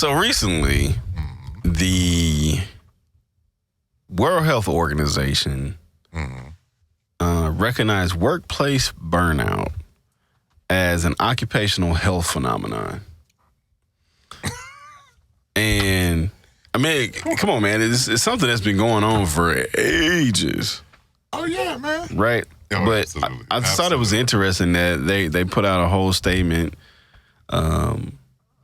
So recently, the World Health Organization recognized workplace burnout as an occupational health phenomenon. And, I mean, come on, man. It's something that's been going on for ages. Oh, yeah, man. Right? Oh, but I just thought it was interesting that they put out a whole statement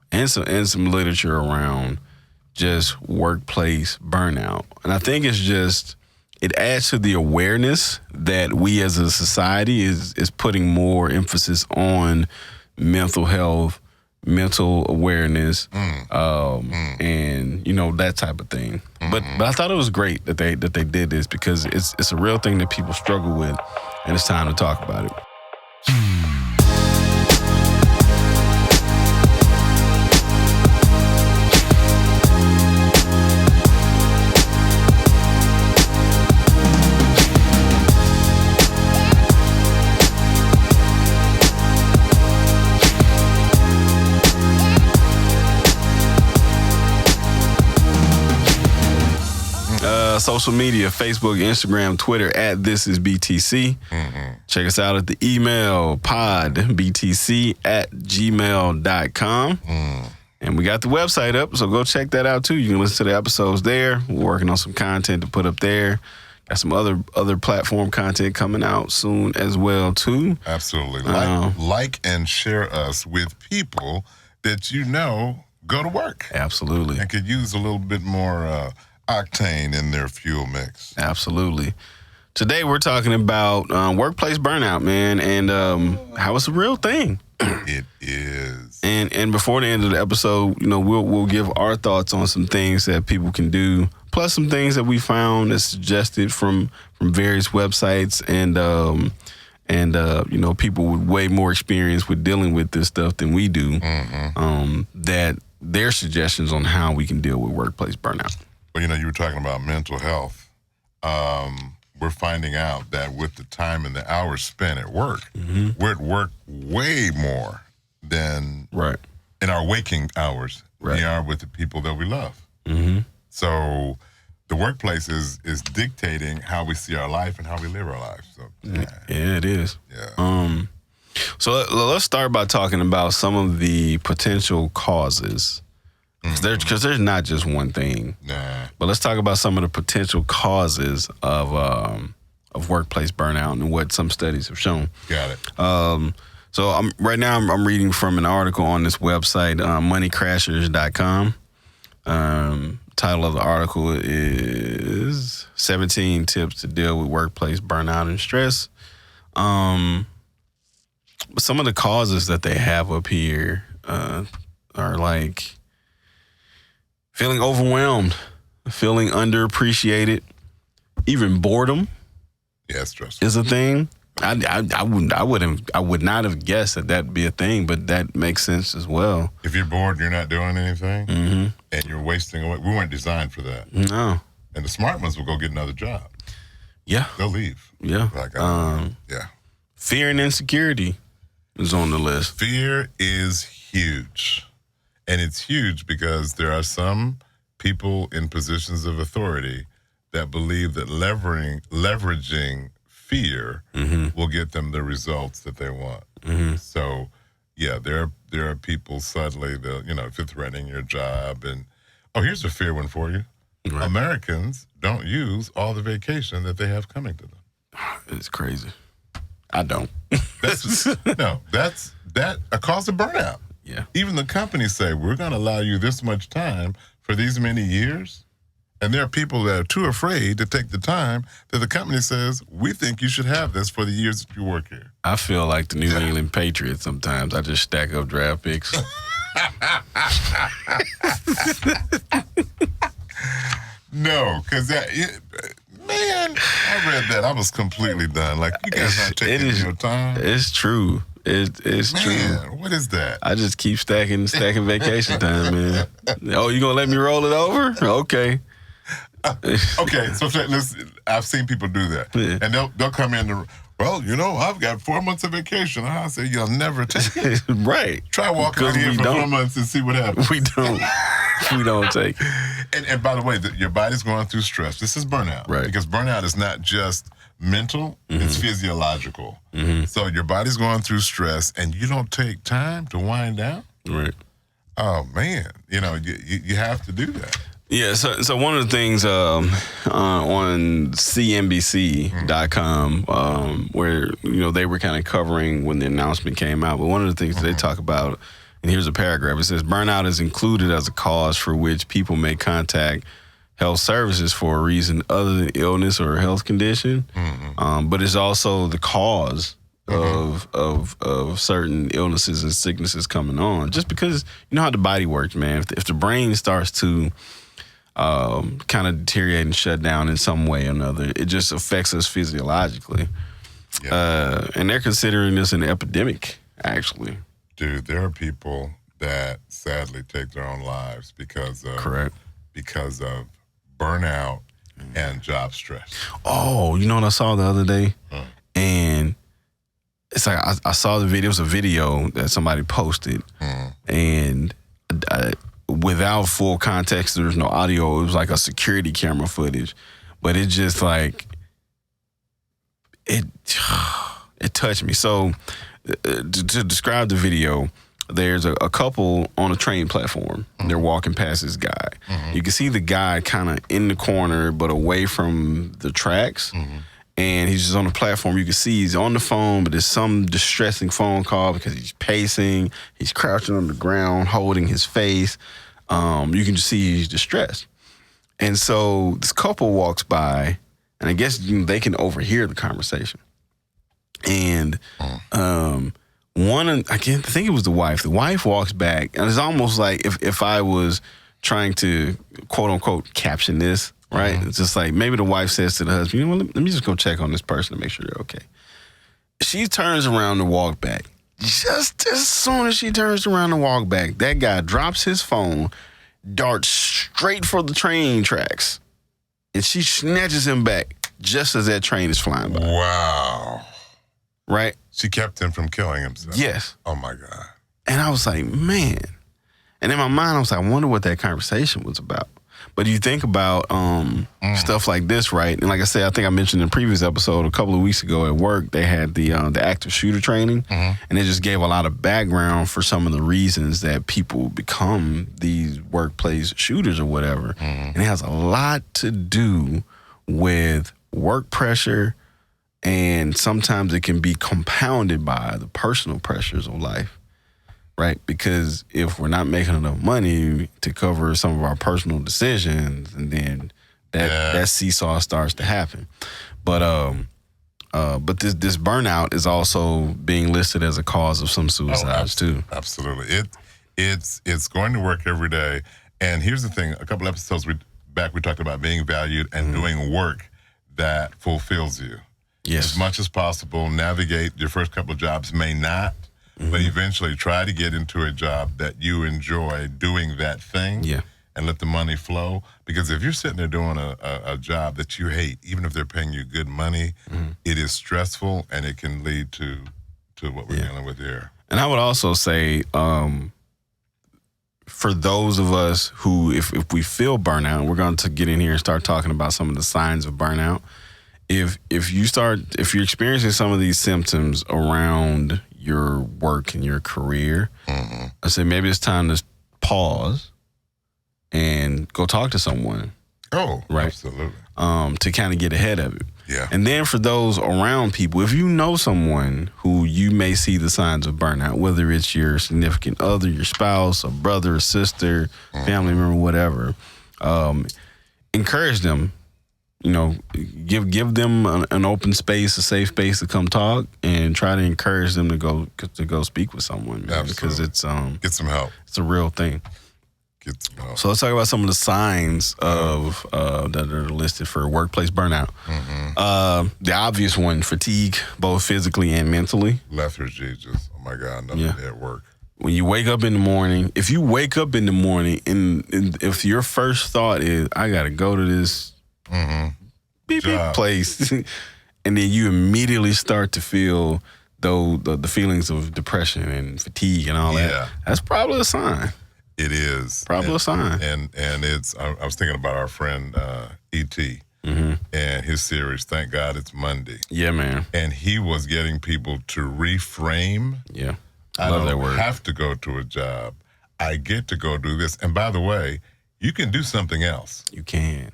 and some literature around just workplace burnout. And I think it adds to the awareness that we as a society is putting more emphasis on mental health, mental awareness, and that type of thing. But I thought it was great that they did this because it's a real thing that people struggle with, and it's time to talk about it. Social media, Facebook, Instagram, Twitter, @thisisbtc. Check us out at the email, podbtc@gmail.com. And we got the website up, so go check that out too. You can listen to the episodes there. We're working on some content to put up there. Got some other platform content coming out soon as well too. Absolutely. Like and share us with people that go to work. Absolutely. And could use a little bit more octane in their fuel mix. Absolutely. Today we're talking about workplace burnout, man, and how it's a real thing. It is. And before the end of the episode, we'll give our thoughts on some things that people can do, plus some things that we found that's suggested from various websites and people with way more experience with dealing with this stuff than we do. That their suggestions on how we can deal with workplace burnout. Well, you were talking about mental health. We're finding out that with the time and the hours spent at work, we're at work way more than in our waking hours we are with the people that we love. So the workplace is dictating how we see our life and how we live our lives. So yeah, it is. Yeah. So let's start by talking about some of the potential causes. Because there's not just one thing. Nah. But let's talk about some of the potential causes of workplace burnout and what some studies have shown. Got it. So I'm reading from an article on this website, moneycrashers.com. Title of the article is 17 Tips to Deal with Workplace Burnout and Stress. But some of the causes that they have up here are like feeling overwhelmed, feeling underappreciated, even boredom. Yeah, stressful. Is a thing. I would not have guessed that'd be a thing, but that makes sense as well. If you're bored, you're not doing anything, and you're wasting away. We weren't designed for that. No. And the smart ones will go get another job. Yeah. They'll leave. Yeah. Yeah. Fear and insecurity is on the list. Fear is huge. And it's huge because there are some people in positions of authority that believe that leveraging fear will get them the results that they want. So, yeah, there are people suddenly that, if you're threatening your job and, here's a fear one for you. Right. Americans don't use all the vacation that they have coming to them. It's crazy. I don't. That's a cause of burnout. Yeah. Even the companies say, we're going to allow you this much time for these many years. And there are people that are too afraid to take the time that the company says, we think you should have this for the years that you work here. I feel like the New England Patriots sometimes. I just stack up draft picks. No, because man, I read that. I was completely done. Like, you guys not taking your time. It's true. It's true. What is that? I just keep stacking vacation time, man. Oh, you gonna let me roll it over? Okay. Okay, so I've seen people do that, and they'll come in. I've got 4 months of vacation. I say you'll never take it. Right. Try walking out here for 4 months and see what happens. We don't. if we don't take it. And by the way, your body's going through stress. This is burnout. Right. Because burnout is not just mental, it's physiological. So your body's going through stress and you don't take time to wind down. Right. Oh, man. You have to do that. Yeah, so one of the things on CNBC.com where they were kind of covering when the announcement came out, but one of the things they talk about, and here's a paragraph, it says burnout is included as a cause for which people may contact health services for a reason other than illness or a health condition, but it's also the cause of certain illnesses and sicknesses coming on. Just because you know how the body works, man. If the brain starts to kind of deteriorate and shut down in some way or another, it just affects us physiologically. Yeah. And they're considering this an epidemic, actually. Dude, there are people that sadly take their own lives because of burnout and job stress. Oh, you know what I saw the other day? And it's like I saw the video. It was a video that somebody posted, and without full context, there's no audio. It was like a security camera footage, but it just like it touched me. So to describe the video, there's a couple on a train platform. They're walking past this guy. You can see the guy kind of in the corner, but away from the tracks. And he's just on the platform. You can see he's on the phone, but there's some distressing phone call because he's pacing. He's crouching on the ground, holding his face. You can just see he's distressed. And so this couple walks by, and I guess they can overhear the conversation. And I think it was the wife. The wife walks back, and it's almost like if I was trying to, quote unquote, caption this, right? It's just like maybe the wife says to the husband, let me just go check on this person to make sure they're okay. She turns around to walk back. Just as soon as she turns around to walk back, that guy drops his phone, darts straight for the train tracks, and she snatches him back just as that train is flying by. Wow. Right? She kept him from killing himself. Yes. Oh, my God. And I was like, man. And in my mind, I was like, I wonder what that conversation was about. But you think about stuff like this, right? And like I said, I think I mentioned in a previous episode a couple of weeks ago at work, they had the active shooter training, and it just gave a lot of background for some of the reasons that people become these workplace shooters or whatever. And it has a lot to do with work pressure, and sometimes it can be compounded by the personal pressures of life. Right, because if we're not making enough money to cover some of our personal decisions, and then that seesaw starts to happen. But this burnout is also being listed as a cause of some suicides too. Absolutely, it's going to work every day. And here's the thing: a couple episodes back, we talked about being valued and doing work that fulfills you. Yes, as much as possible. Navigate your first couple of jobs may not. But eventually try to get into a job that you enjoy doing that thing and let the money flow. Because if you're sitting there doing a job that you hate, even if they're paying you good money, it is stressful and it can lead to what we're dealing with here. And I would also say for those of us who, if we feel burnout, we're going to get in here and start talking about some of the signs of burnout. If you're experiencing some of these symptoms around your work and your career, I say maybe it's time to pause and go talk to someone. Oh, right. Absolutely. To kind of get ahead of it. Yeah. And then for those around people, if you know someone who you may see the signs of burnout, whether it's your significant other, your spouse, a brother, a sister, family member, whatever, encourage them. Give them an open space, a safe space to come talk, and try to encourage them to go speak with someone, man, because it's get some help. It's a real thing. Get some help. So let's talk about some of the signs of that are listed for workplace burnout. The obvious one: fatigue, both physically and mentally. Lethargy, just oh my God, another day at work. When you wake up in the morning, if you wake up in the morning and if your first thought is, I got to go to this beep place, and then you immediately start to feel the feelings of depression and fatigue and all that. That's probably a sign. It is. Probably a sign. And it's, I was thinking about our friend E.T. And his series, Thank God It's Monday. Yeah, man. And he was getting people to reframe. Yeah. I Love that don't word. have to go to a job. I get to go do this. And by the way, you can do something else. You can.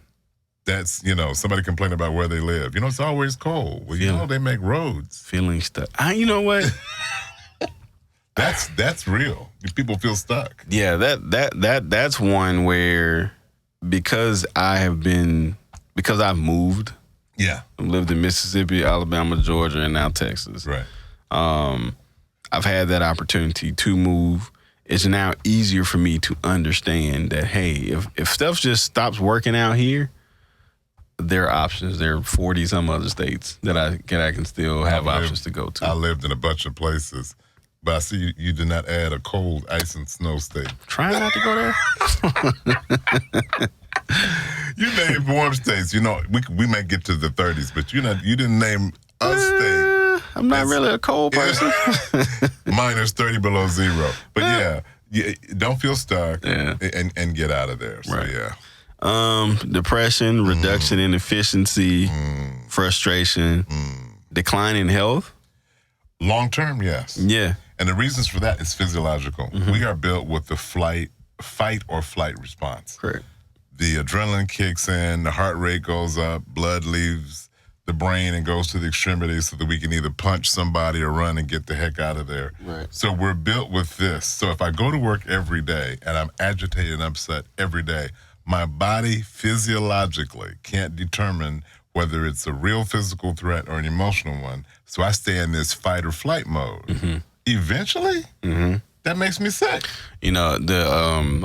That's, somebody complained about where they live. It's always cold. Well, they make roads. Feeling stuck. You know what? That's real. People feel stuck. Yeah, that's one where because I've moved. Yeah. I've lived in Mississippi, Alabama, Georgia, and now Texas. Right. I've had that opportunity to move. It's now easier for me to understand that, hey, if stuff just stops working out here, there are options. There are 40 some other states that I can still have options to go to. I lived in a bunch of places, but I see you did not add a cold, ice, and snow state. Trying not to go there. You named warm states. We might get to the 30s, but you didn't name a state. I'm not really a cold person. Minus 30 below zero. But yeah, don't feel stuck and get out of there. So, right. Yeah. Depression, reduction in efficiency, frustration, decline in health. Long term, yes. Yeah. And the reasons for that is physiological. We are built with the fight or flight response. Correct. The adrenaline kicks in, the heart rate goes up, blood leaves the brain and goes to the extremities so that we can either punch somebody or run and get the heck out of there. Right. So we're built with this. So if I go to work every day and I'm agitated and upset every day, my body physiologically can't determine whether it's a real physical threat or an emotional one. So I stay in this fight or flight mode. Eventually, that makes me sick. I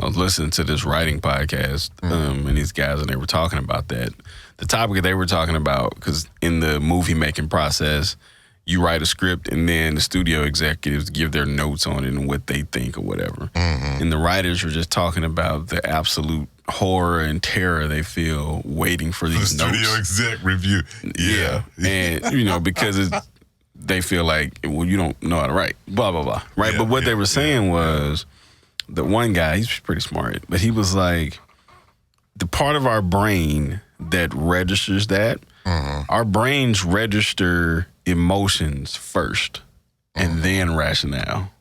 was listening to this writing podcast, and these guys, and they were talking about that. The topic that they were talking about, because in the movie making process, you write a script, and then the studio executives give their notes on it and what they think or whatever. And the writers were just talking about the absolute horror and terror they feel waiting for these the notes. Studio exec review. Yeah. And, because they feel like, well, you don't know how to write, blah, blah, blah. Right? But what they were saying was, the one guy, he's pretty smart, but he was like, the part of our brain that registers that, our brains register emotions first and then rationale.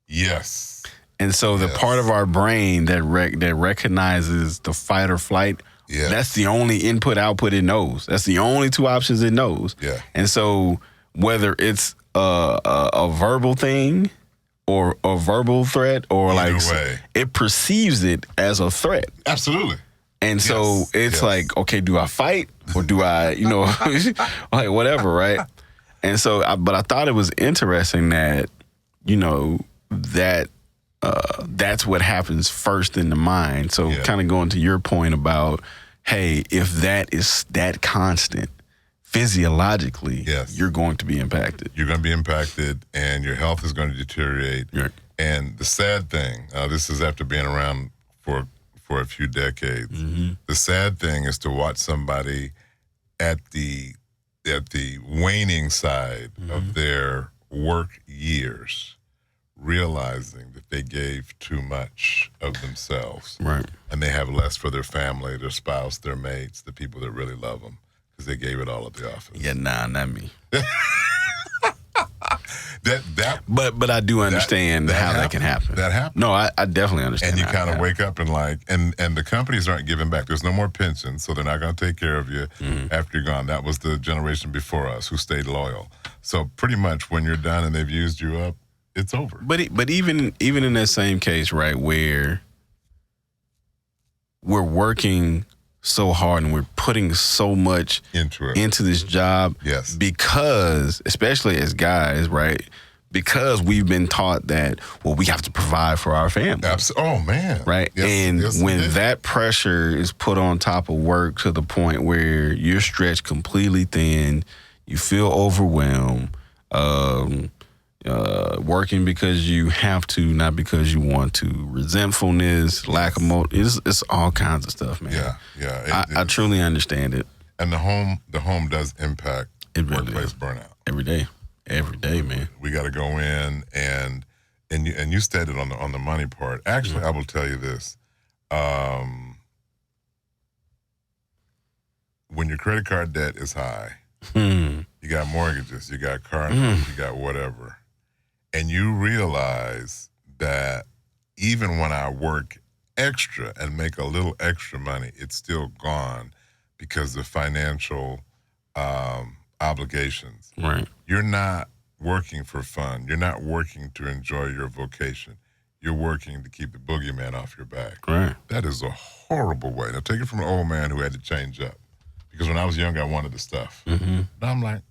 Yes. And so the part of our brain that recognizes the fight or flight, that's the only input-output it knows. That's the only two options it knows. Yeah. And so whether it's a verbal thing or a verbal threat or it perceives it as a threat. Absolutely. And so it's like, okay, do I fight or do I, like whatever, right? And so, but I thought it was interesting that, that's what happens first in the mind. So kind of going to your point about, hey, if that is that constant, physiologically, you're going to be impacted. You're going to be impacted and your health is going to deteriorate. Right. And the sad thing, this is after being around for a few decades, the sad thing is to watch somebody at the waning side of their work years realizing that they gave too much of themselves. Right. And they have less for their family, their spouse, their mates, the people that really love them, because they gave it all at the office. Yeah, nah, not me. But I do understand how that can happen. That happens. No, I definitely understand. And you kind of wake up and and the companies aren't giving back. There's no more pensions, so they're not going to take care of you after you're gone. That was the generation before us who stayed loyal. So pretty much when you're done and they've used you up, it's over. But even in that same case, right, where we're working so hard and we're putting so much into this job, because especially as guys, right, because we've been taught that, well, we have to provide for our family. Oh man, right? And when that pressure is put on top of work to the point where you're stretched completely thin, you feel overwhelmed, working because you have to, not because you want to, resentfulness, lack of motive, it's all kinds of stuff, man. I truly understand it. And the home does impact workplace burnout. Every day, man. We got to go in and and you stated on the money part. Actually, I will tell you this. When your credit card debt is high, you got mortgages, you got car notes, you got whatever, and you realize that even when I work extra and make a little extra money, it's still gone because of financial obligations. Right. You're not working for fun. You're not working to enjoy your vocation. You're working to keep the boogeyman off your back. Right. That is a horrible way. Now, take it from an old man who had to change up. Because when I was young, I wanted the stuff. Mm-hmm. Now I'm like,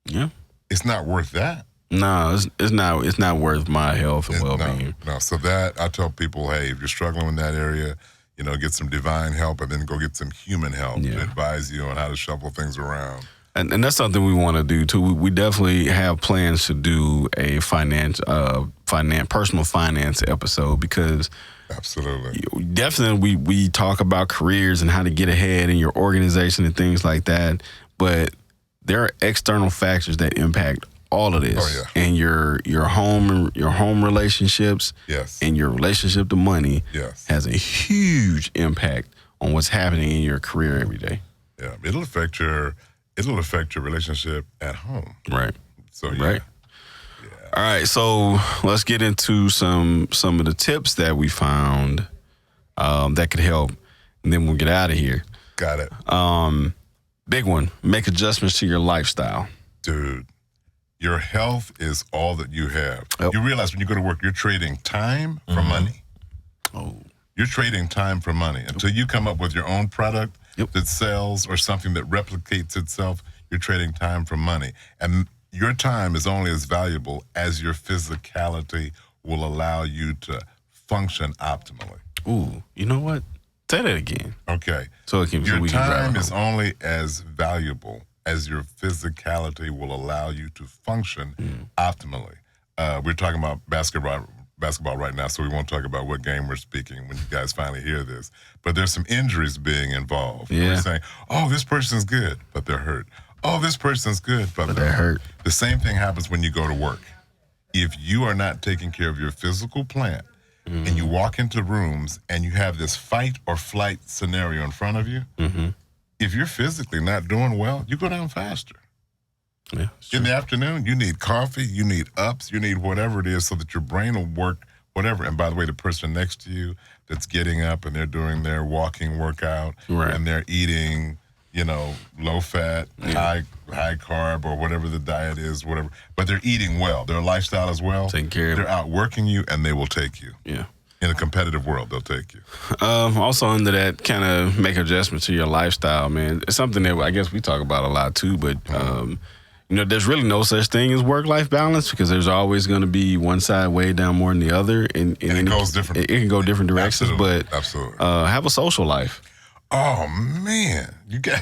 yeah, it's not worth that. No, it's not worth my health and well-being. No. So that, I tell people, hey, if you're struggling in that area, get some divine help and then go get some human help to advise you on how to shuffle things around. And that's something we want to do too. We definitely have plans to do a personal finance episode because absolutely, definitely we talk about careers and how to get ahead in your organization and things like that. But there are external factors that impact all of this, and your home relationships, and your relationship to money, has a huge impact on what's happening in your career every day. Yeah, it'll affect your relationship at home. Right. So right. Yeah. All right. So let's get into some of the tips that we found that could help, and then we'll get out of here. Got it. Big one. Make adjustments to your lifestyle, dude. Your health is all that you have. Yep. You realize when you go to work, you're trading time for money. Oh. You're trading time for money. Until you come up with your own product that sells or something that replicates itself, you're trading time for money. And your time is only as valuable as your physicality will allow you to function optimally. Ooh, you know what? Say that again. Okay. So your time is only as valuable as your physicality will allow you to function optimally. We're talking about basketball right now, so we won't talk about what game we're speaking when you guys finally hear this. But there's some injuries being involved. Yeah. We're saying, oh, this person's good, but they're hurt. Oh, this person's good, but they're hurt. The same thing happens when you go to work. If you are not taking care of your physical plant, and you walk into rooms and you have this fight or flight scenario in front of you, if you're physically not doing well, you go down faster. Yeah, in the afternoon, you need coffee, you need ups, you need whatever it is so that your brain will work, whatever. And by the way, the person next to you that's getting up and they're doing their walking workout and they're eating, low fat, high carb or whatever the diet is, whatever. But they're eating well. Their lifestyle is well. Taking care of They're outworking you and they will take you. Yeah. In a competitive world, they'll take you. Also under that, kind of make adjustments to your lifestyle, man. It's something that I guess we talk about a lot too, but there's really no such thing as work-life balance because there's always going to be one side way down more than the other, and it goes different. It can go different directions, absolutely. But have a social life. Oh man, you got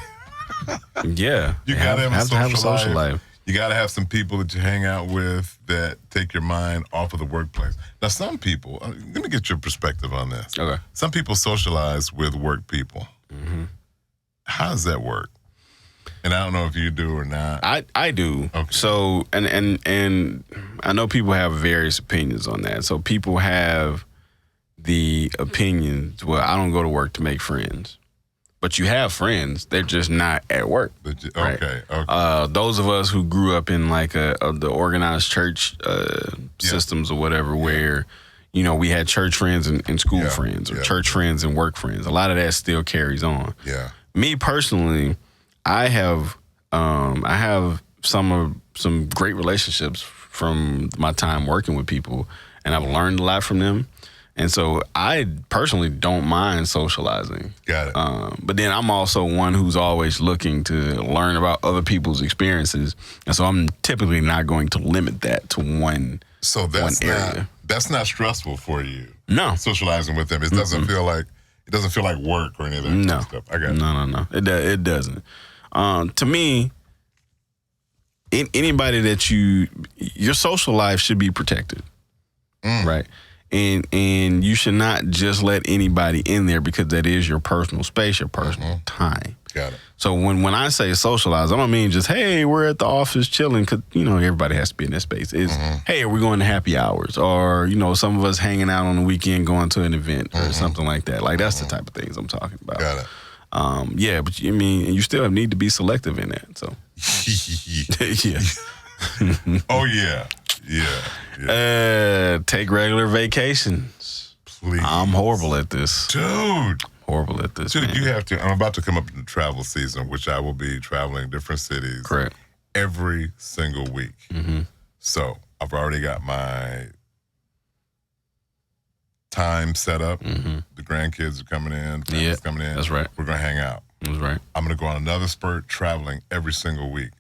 yeah. You gotta have a social life. You gotta have some people that you hang out with that take your mind off of the workplace. Now, some people, let me get your perspective on this. Okay. Some people socialize with work people. How does that work? And I don't know if you do or not. I do. Okay. So and I know people have various opinions on that. So people have the opinions, well, I don't go to work to make friends. But you have friends, they're just not at work. Okay. Those of us who grew up in like the organized church systems or whatever, where we had church friends and school friends, or church friends and work friends. A lot of that still carries on. Yeah. Me personally, I have some great relationships from my time working with people, and I've learned a lot from them. And so I personally don't mind socializing. Got it. But then I'm also one who's always looking to learn about other people's experiences. And so I'm typically not going to limit that to one area. That's not stressful for you. No. Socializing with them. It doesn't feel like work or any of that kind of stuff. I got it. No. It doesn't. To me, anybody that your social life should be protected. Right? And you should not just let anybody in there because that is your personal space, your personal time. Got it. So when I say socialize, I don't mean just, hey, we're at the office chilling, because, everybody has to be in that space. It's, hey, are we going to happy hours? Or, some of us hanging out on the weekend going to an event or something like that. Like, that's the type of things I'm talking about. Got it. Yeah, but you still need to be selective in that. So, yeah. Oh, yeah. Yeah. Take regular vacations. Please. I'm horrible at this. Dude, man. you have to. I'm about to come up in the travel season, which I will be traveling different cities. Correct. Every single week. So I've already got my time set up. The grandkids are coming in. Family's coming in. That's right. We're going to hang out. That's right. I'm going to go on another spurt traveling every single week.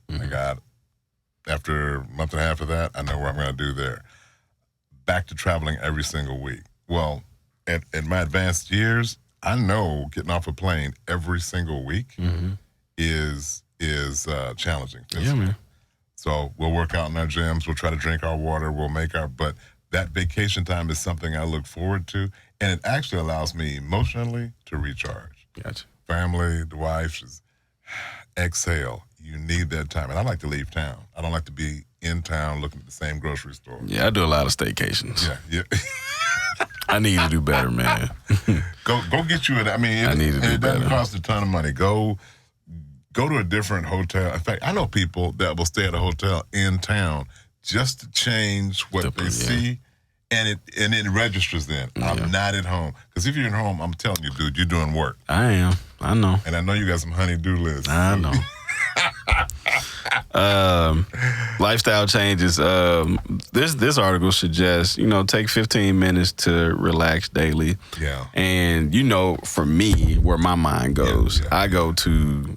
After a month and a half of that, I know what I'm going to do there. Back to traveling every single week. Well, at my advanced years, I know getting off a plane every single week is challenging. Yeah, man. So we'll work out in our gyms. We'll try to drink our water. But that vacation time is something I look forward to. And it actually allows me emotionally to recharge. Gotcha. Family, the wife, exhale. You need that time. And I like to leave town. I don't like to be in town looking at the same grocery store. Yeah, I do a lot of staycations. Yeah. I need to do better, man. Go get you I mean, it doesn't cost a ton of money. Go to a different hotel. In fact, I know people that will stay at a hotel in town just to change what they see, and it registers then. I'm not at home. Because if you're at home, I'm telling you, dude, you're doing work. I am. I know. And I know you got some honey-do lists. I know. Lifestyle changes. This article suggests, take 15 minutes to relax daily. Yeah. And for me, where my mind goes, I go to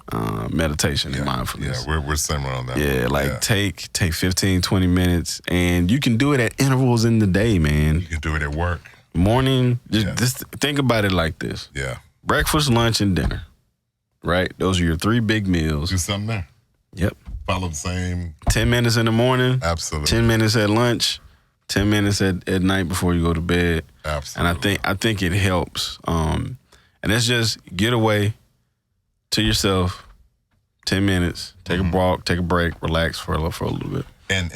meditation and mindfulness. Yeah, we're similar on that. Yeah, take 15, 20 minutes, and you can do it at intervals in the day, man. You can do it at work. Morning, just think about it like this. Yeah. Breakfast, lunch, and dinner. Right? Those are your 3 big meals. Do something there. Yep. Follow the same. 10 minutes in the morning. Absolutely. 10 minutes at lunch. 10 minutes at night before you go to bed. Absolutely. And I think it helps. And it's just get away to yourself. 10 minutes. Take a walk. Take a break. Relax for a little bit. And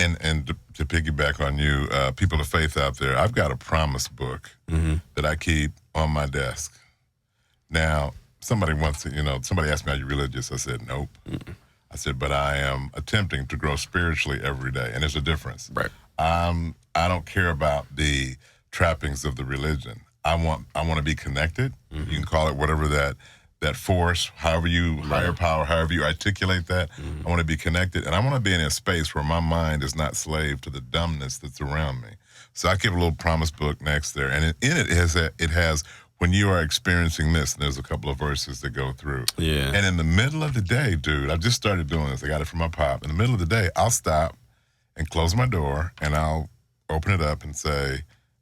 to piggyback on you, people of faith out there, I've got a promise book that I keep on my desk. Now, somebody asked me, are you religious? I said, nope. I said, but I am attempting to grow spiritually every day, and there's a difference. Right. I don't care about the trappings of the religion. I want to be connected. You can call it whatever that force, higher power, however you articulate that. I want to be connected, and I want to be in a space where my mind is not slave to the dumbness that's around me. So I keep a little promise book next there, and in it has when you are experiencing this, and there's a couple of verses that go through. Yeah. And in the middle of the day, dude, I just started doing this. I got it from my pop. In the middle of the day, I'll stop and close my door, and I'll open it up and say,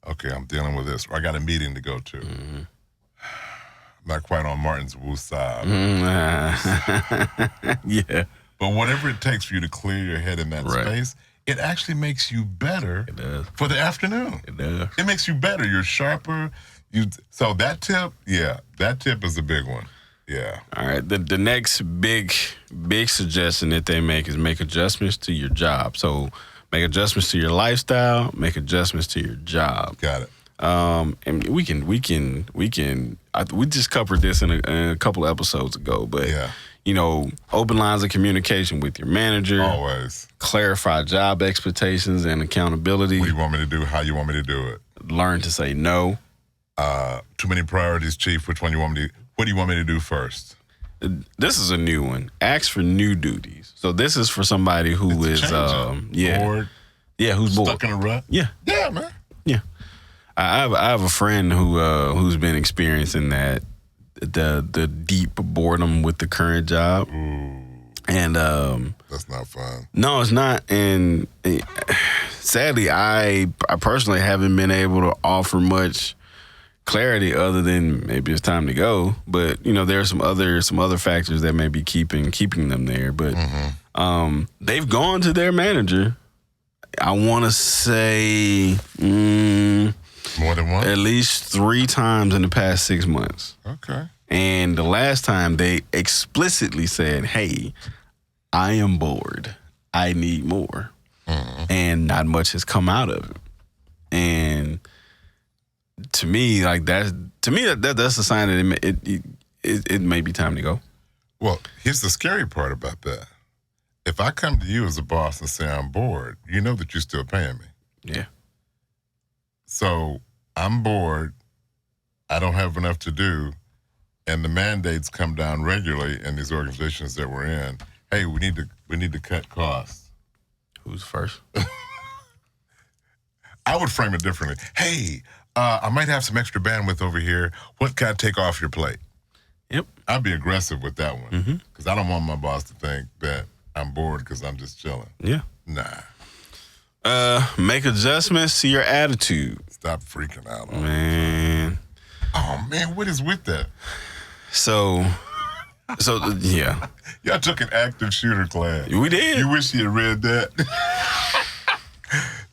okay, I'm dealing with this. Or I got a meeting to go to. I'm not quite on Martin's woosah. Yeah. But whatever it takes for you to clear your head in that space, it actually makes you better for the afternoon. It does. It makes you better. You're sharper. So that tip is a big one. Yeah. All right. The next big suggestion that they make is make adjustments to your job. So make adjustments to your lifestyle, make adjustments to your job. Got it. And we just covered this in a couple of episodes ago, but open lines of communication with your manager. Always. Clarify job expectations and accountability. What do you want me to do? How you want me to do it? Learn to say no. Too many priorities, Chief. What do you want me to do first? This is a new one. Ask for new duties. So this is for somebody who is bored. Yeah, who's bored. Stuck in a rut. Yeah. Yeah, man. Yeah. I have a friend who's been experiencing that, the deep boredom with the current job. Ooh. And that's not fun. No, it's not. And sadly, I personally haven't been able to offer much clarity other than maybe it's time to go. But there are some other factors that may be keeping them there. But they've gone to their manager. I want to say more More than once? At least 3 times in the past 6 months. Okay. And the last time they explicitly said, hey, I am bored. I need more. And not much has come out of it. And to me, like that's a sign that it may be time to go. Well, here's the scary part about that. If I come to you as a boss and say I'm bored, you know that you're still paying me. Yeah. So I'm bored. I don't have enough to do. And the mandates come down regularly in these organizations that we're in. Hey, we need to cut costs. Who's first? I would frame it differently. Hey, I might have some extra bandwidth over here. What can I take off your plate? Yep. I'd be aggressive with that one because I don't want my boss to think that I'm bored because I'm just chilling. Yeah. Nah. Make adjustments to your attitude. Stop freaking out on Man. Oh, man, what is with that? So yeah. Y'all took an active shooter class. We did. You wish you had read that.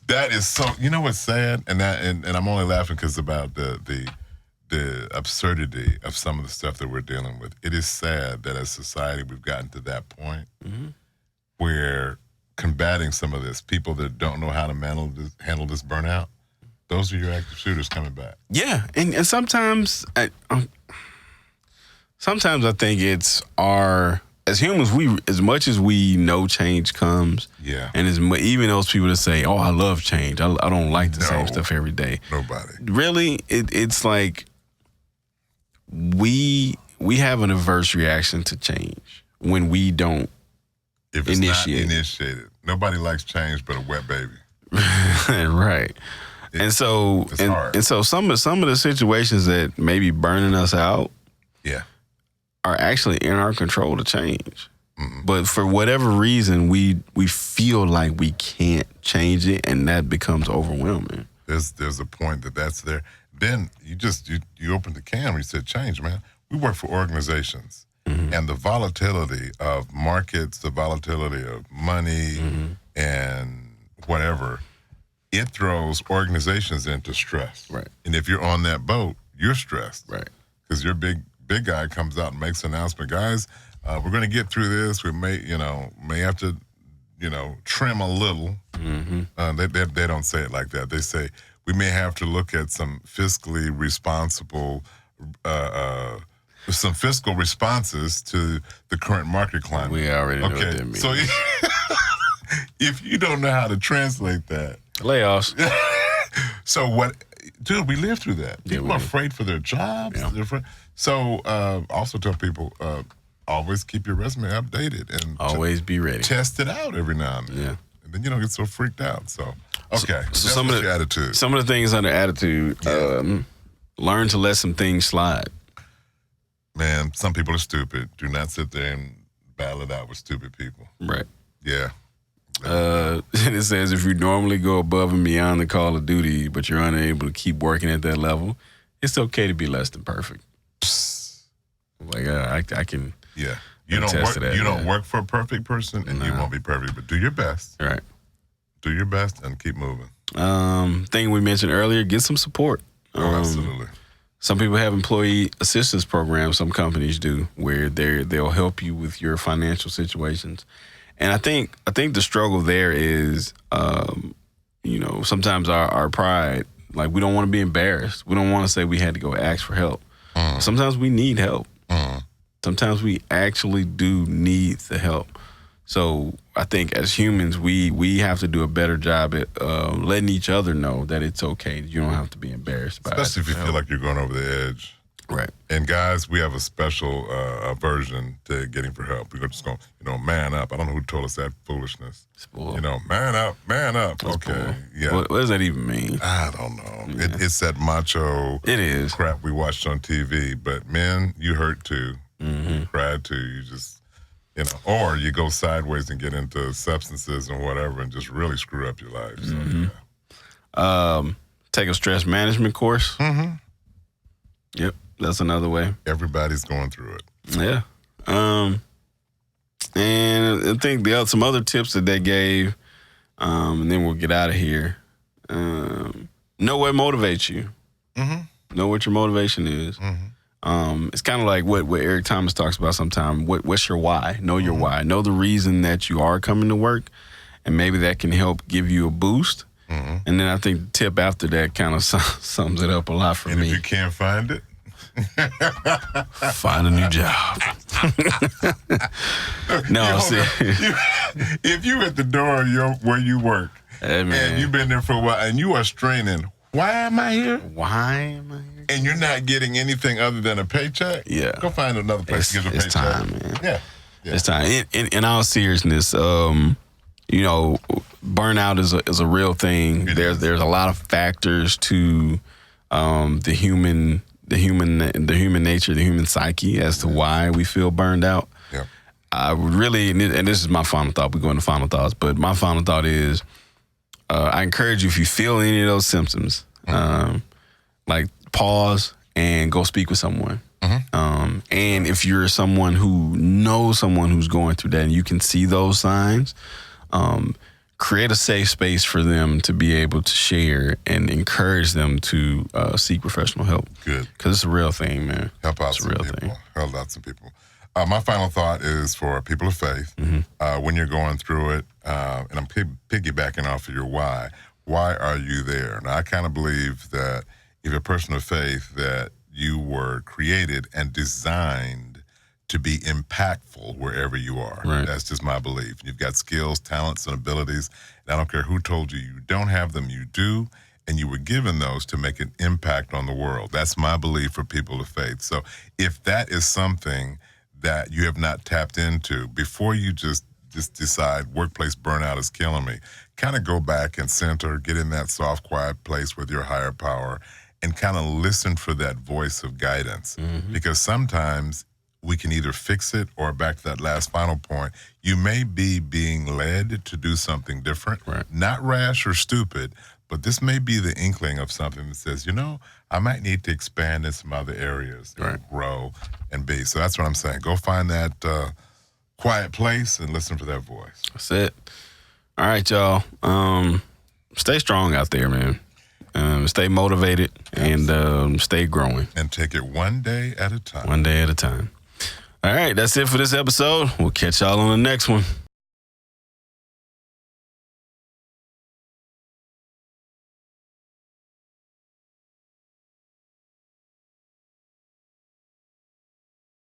That is so. You know what's sad, and I'm only laughing because about the absurdity of some of the stuff that we're dealing with. It is sad that as society we've gotten to that point where combating some of this, people that don't know how to handle this burnout, those are your active shooters coming back. Yeah, and sometimes I think it's as humans, as much as we know change comes, and even those people that say, "Oh, I love change. I don't like the same stuff every day." Nobody. Really, it's like we have an adverse reaction to change when we don't if it's initiate. Not initiated. Nobody likes change but a wet baby. Right. And so some of the situations that may be burning us out are actually in our control to change. But for whatever reason, we feel like we can't change it, and that becomes overwhelming. There's a point that's there. Then you opened the can when you said change, man. We work for organizations, and the volatility of markets, the volatility of money, and whatever, it throws organizations into stress. Right. And if you're on that boat, you're stressed. Right. Because your big guy comes out and makes an announcement, guys, we're going to get through this. We may have to, trim a little. They don't say it like that. They say we may have to look at some fiscally responsible, some fiscal responses to the current market climate. We already know what that means. So if you don't know how to translate that, layoffs. So what, dude? We lived through that. People are did. afraid for their jobs. Yeah. They're afraid. So also tell people always keep your resume updated and Always be ready. Test it out every now and then. Yeah. And then you don't get so freaked out. So okay. So some of the attitude. Some of the things under attitude. Learn to let some things slide. Man, some people are stupid. Do not sit there and battle it out with stupid people. Right. Yeah. And it says if you normally go above and beyond the call of duty, but you're unable to keep working at that level, it's okay to be less than perfect. Like I can. Yeah. You don't work for a perfect person, and you won't be perfect. But do your best. Right. Do your best and keep moving. Thing we mentioned earlier: get some support. Absolutely. Some people have employee assistance programs. Some companies do, where they'll help you with your financial situations. And I think the struggle there is, sometimes our pride, like we don't want to be embarrassed. We don't want to say we had to go ask for help. Sometimes we need help. Sometimes we actually do need the help. So I think as humans, we have to do a better job at letting each other know that it's okay. You don't have to be embarrassed about it. Especially if you feel like you're going over the edge. Right. And guys, we have a special aversion to getting for help. We're just going, man up. I don't know who told us that foolishness. Spoil. Man up, man up. That's okay. bull. Yeah. What does that even mean? I don't know. Yeah. It's that macho It is. crap we watched on TV. But men, you hurt too. You cried too. You just, or you go sideways and get into substances and whatever and just really screw up your life. So, Take a stress management course. Yep. That's another way. Everybody's going through it. Yeah. And I think some other tips that they gave, and then we'll get out of here. Know what motivates you. Know what your motivation is. It's kind of like what Eric Thomas talks about sometimes. What's your why? Know your why. Know the reason that you are coming to work, and maybe that can help give you a boost. And then I think the tip after that kind of sums it up a lot for me. And if you can't find it? Find a new job. No, see. If you at the door where you work, and you've been there for a while, and you are straining, why am I here? Why am I here? And you're not getting anything other than a paycheck? Yeah. Go find another place to get a paycheck. It's time, man. Yeah. It's time. In all seriousness, burnout is a real thing. There's a lot of factors to the human nature, the human psyche as to why we feel burned out. Yeah. I would really, and this is my final thought. We go into final thoughts, but my final thought is, I encourage you, if you feel any of those symptoms, like pause and go speak with someone. And if you're someone who knows someone who's going through that and you can see those signs, create a safe space for them to be able to share and encourage them to seek professional help. Good. Because it's a real thing, man. Help out some people. My final thought is for people of faith. When you're going through it, and I'm piggybacking off of your why are you there? Now, I kind of believe that if you're a person of faith, that you were created and designed to be impactful wherever you are. Right. That's just my belief. You've got skills, talents, and abilities, and I don't care who told you you don't have them, you do, and you were given those to make an impact on the world. That's my belief for people of faith. So if that is something that you have not tapped into, before you just decide workplace burnout is killing me, kind of go back and center, get in that soft, quiet place with your higher power, and kind of listen for that voice of guidance. Because sometimes we can either fix it, or back to that last final point, you may be being led to do something different, not rash or stupid, but this may be the inkling of something that says, I might need to expand in some other areas, and grow and be. So that's what I'm saying. Go find that quiet place and listen for that voice. That's it. All right, y'all. Stay strong out there, man. Stay motivated and stay growing. And take it one day at a time. One day at a time. All right, that's it for this episode. We'll catch y'all on the next one.